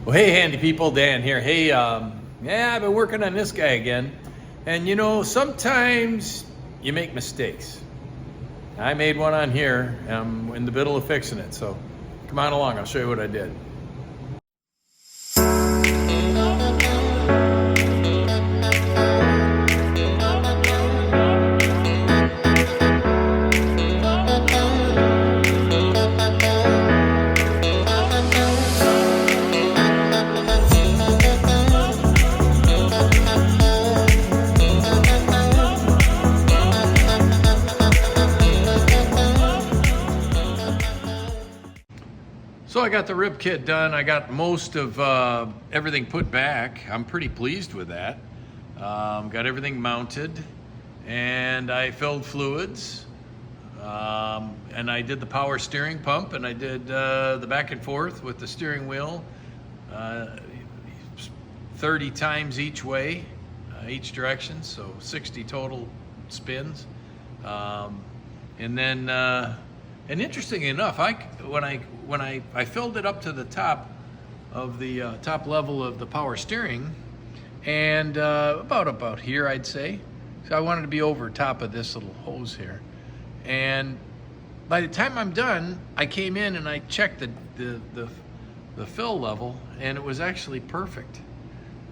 Well, hey, handy people, Dan here. Hey, yeah, I've been working on this guy again. And you know, sometimes you make mistakes. I made one on here. I'm in the middle of fixing it. So come on along, I'll show you what I did. So I got the rib kit done. I got most of everything put back. I'm pretty pleased with that. Got everything mounted, and I filled fluids, and I did the power steering pump, and I did the back and forth with the steering wheel 30 times each way, each direction, so 60 total spins. And then, and interesting enough, when I filled it up to the top of the top level of the power steering, and about here, I'd say. So I wanted to be over top of this little hose here. And by the time I'm done, I came in and I checked the fill level, and it was actually perfect.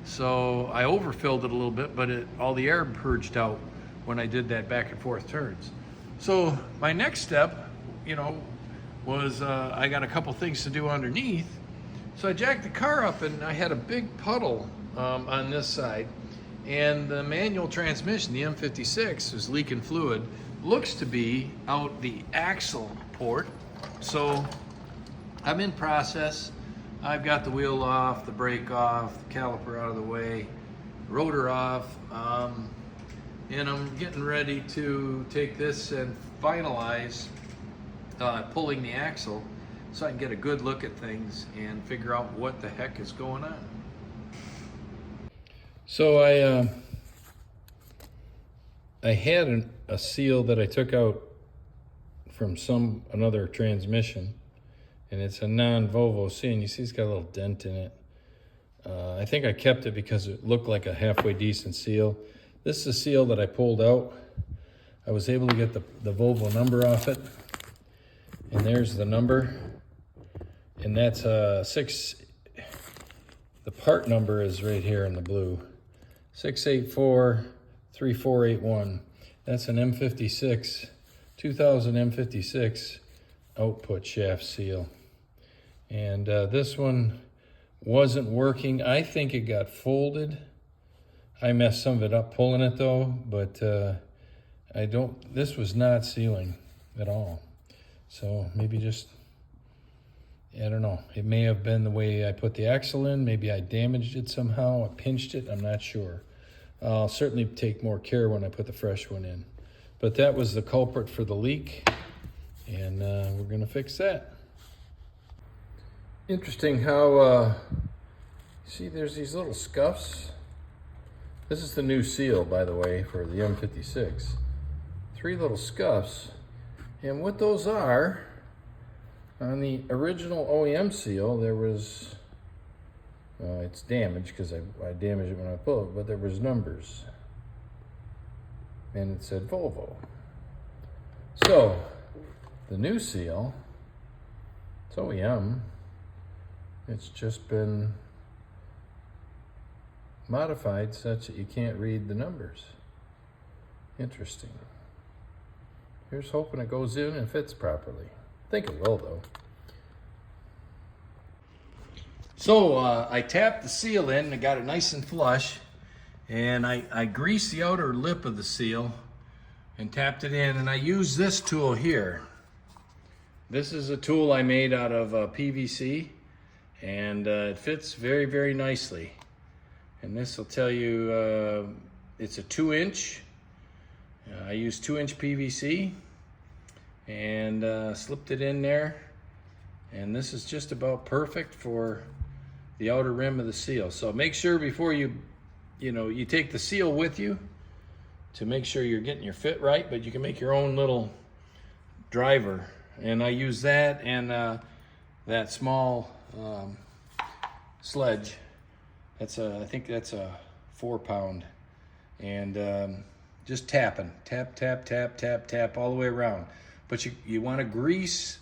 So I overfilled it a little bit, but all the air purged out when I did that back and forth turns. So my next step, was I got a couple things to do underneath. So I jacked the car up, and I had a big puddle on this side, and the manual transmission, the M56, was leaking fluid. Looks to be out the axle port. So I'm in process. I've got the wheel off, the brake off, the caliper out of the way, rotor off, and I'm getting ready to take this and finalize pulling the axle so I can get a good look at things and figure out what the heck is going on. So I had a seal that I took out from another transmission, and it's a non-Volvo seal, and you see it's got a little dent in it. I think I kept it because it looked like a halfway decent seal. This is a seal that I pulled out. I was able to get the Volvo number off it, and there's the number, and that's the part number is right here in the blue, 6843481. That's an M56, 2000 M56 output shaft seal. And this one wasn't working. I think it got folded. I messed some of it up pulling it though, but this was not sealing at all. So maybe I don't know. It may have been the way I put the axle in. Maybe I damaged it somehow. I pinched it. I'm not sure. I'll certainly take more care when I put the fresh one in. But that was the culprit for the leak, and we're going to fix that. Interesting how, see, there's these little scuffs. This is the new seal, by the way, for the M56. 3 little scuffs. And what those are, on the original OEM seal, there was, it's damaged because I damaged it when I pulled it, but there was numbers. And it said Volvo. So, the new seal, it's OEM, it's just been modified such that you can't read the numbers. Interesting. Here's hoping it goes in and fits properly. I think it will though. So I tapped the seal in and I got it nice and flush, and I greased the outer lip of the seal and tapped it in, and I used this tool here. This is a tool I made out of PVC, and it fits very, very nicely. And this will tell you it's a 2-inch. I used 2-inch PVC and slipped it in there, and this is just about perfect for the outer rim of the seal. So make sure before you take the seal with you to make sure you're getting your fit right, but you can make your own little driver, and I use that and that small sledge. I think that's a 4-pound, and just tapping, tap, tap, tap, tap, tap all the way around. But you want to grease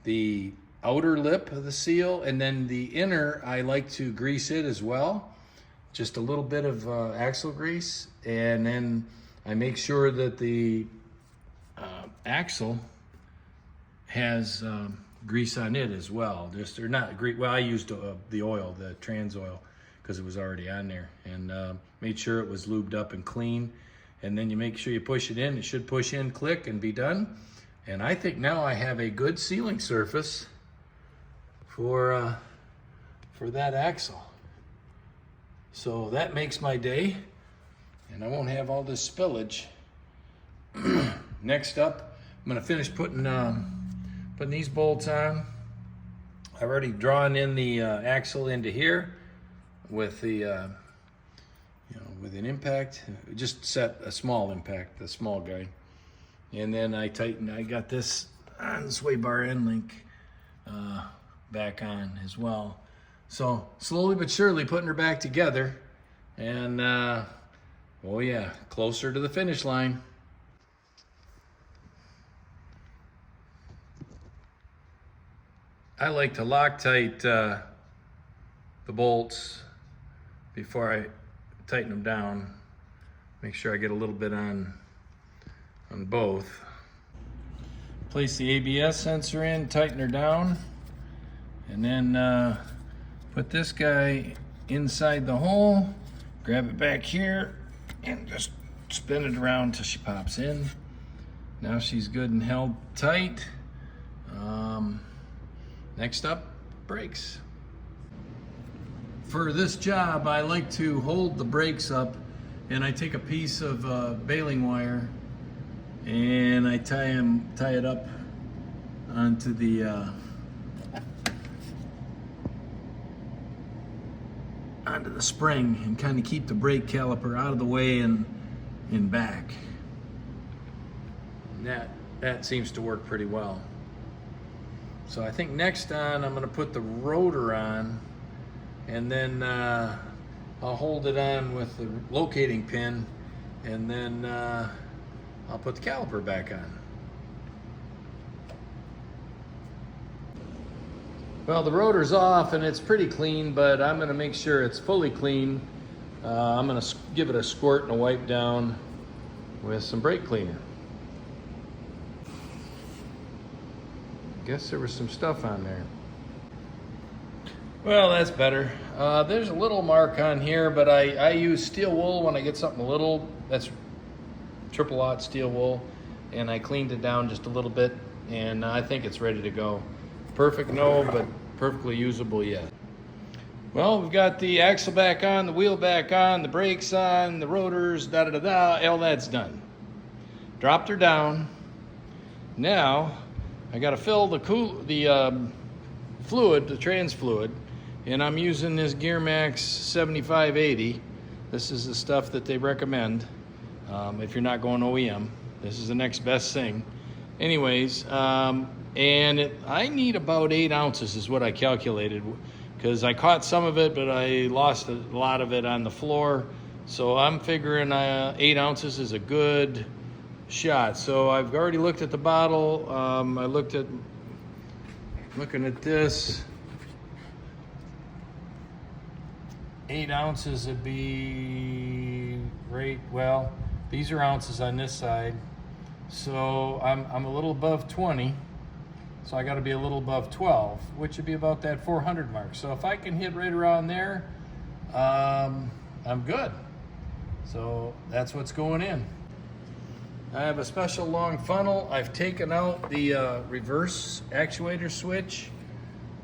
the outer lip of the seal, and then the inner, I like to grease it as well. Just a little bit of axle grease, and then I make sure that the axle has grease on it as well. Or not grease. Well, I used the oil, the trans oil, because it was already on there, and made sure it was lubed up and clean. And then you make sure you push it in. It should push in, click, and be done. And I think now I have a good sealing surface for that axle. So that makes my day, and I won't have all this spillage. Next up, I'm gonna finish putting these bolts on. I've already drawn in the axle into here with the with an impact. Just set a small impact, the small guy, and then I got this on sway bar end link back on as well. So slowly but surely putting her back together, and oh yeah, closer to the finish line. I like to Loctite the bolts before I tighten them down. Make sure I get a little bit on both. Place the ABS sensor in, tighten her down, and then put this guy inside the hole, grab it back here, and just spin it around till she pops in. Now she's good and held tight. Next up, brakes. For this job, I like to hold the brakes up, and I take a piece of baling wire and I tie it up onto the spring, and kind of keep the brake caliper out of the way and back. And that seems to work pretty well. So I think next on, I'm going to put the rotor on, and then I'll hold it on with the locating pin, and then I'll put the caliper back on. Well, the rotor's off and it's pretty clean, but I'm going to make sure it's fully clean. I'm going to give it a squirt and a wipe down with some brake cleaner. Guess there was some stuff on there. Well, that's better. There's a little mark on here, but I use steel wool when I get something little. That's triple aught steel wool, and I cleaned it down just a little bit, and I think it's ready to go. Perfect, no, but perfectly usable yet. Well, we've got the axle back on, the wheel back on, the brakes on, the rotors, da-da-da-da, all that's done. Dropped her down. Now, I gotta fill the fluid, the trans fluid, and I'm using this GearMax 7580. This is the stuff that they recommend if you're not going OEM. This is the next best thing. Anyways, I need about 8 ounces is what I calculated, because I caught some of it, but I lost a lot of it on the floor. So I'm figuring 8 ounces is a good shot. So I've already looked at the bottle. Looking at this, 8 ounces would be right. Well, these are ounces on this side, so I'm a little above 20. So I got to be a little above 12, which would be about that 400 mark. So if I can hit right around there, I'm good. So that's what's going in. I have a special long funnel. I've taken out the reverse actuator switch.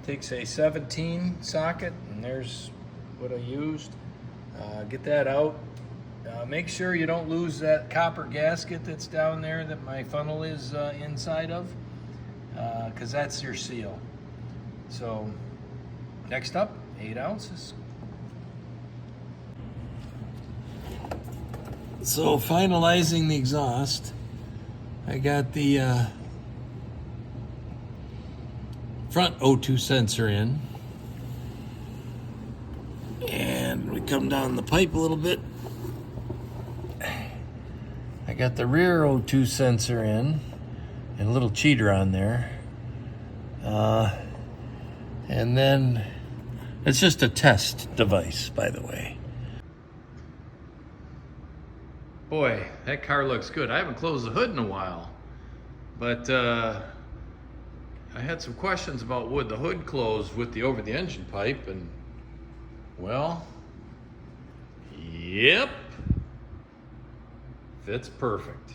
Takes a 17 socket, and there's what I used. Get that out. Make sure you don't lose that copper gasket that's down there that my funnel is inside of, because that's your seal. So next up, 8 ounces. So finalizing the exhaust, I got the front O2 sensor in. to come down the pipe a little bit. I got the rear O2 sensor in and a little cheater on there. And then it's just a test device, by the way. Boy, that car looks good. I haven't closed the hood in a while, but I had some questions about would the hood close with the over the engine pipe, and well, yep, fits perfect.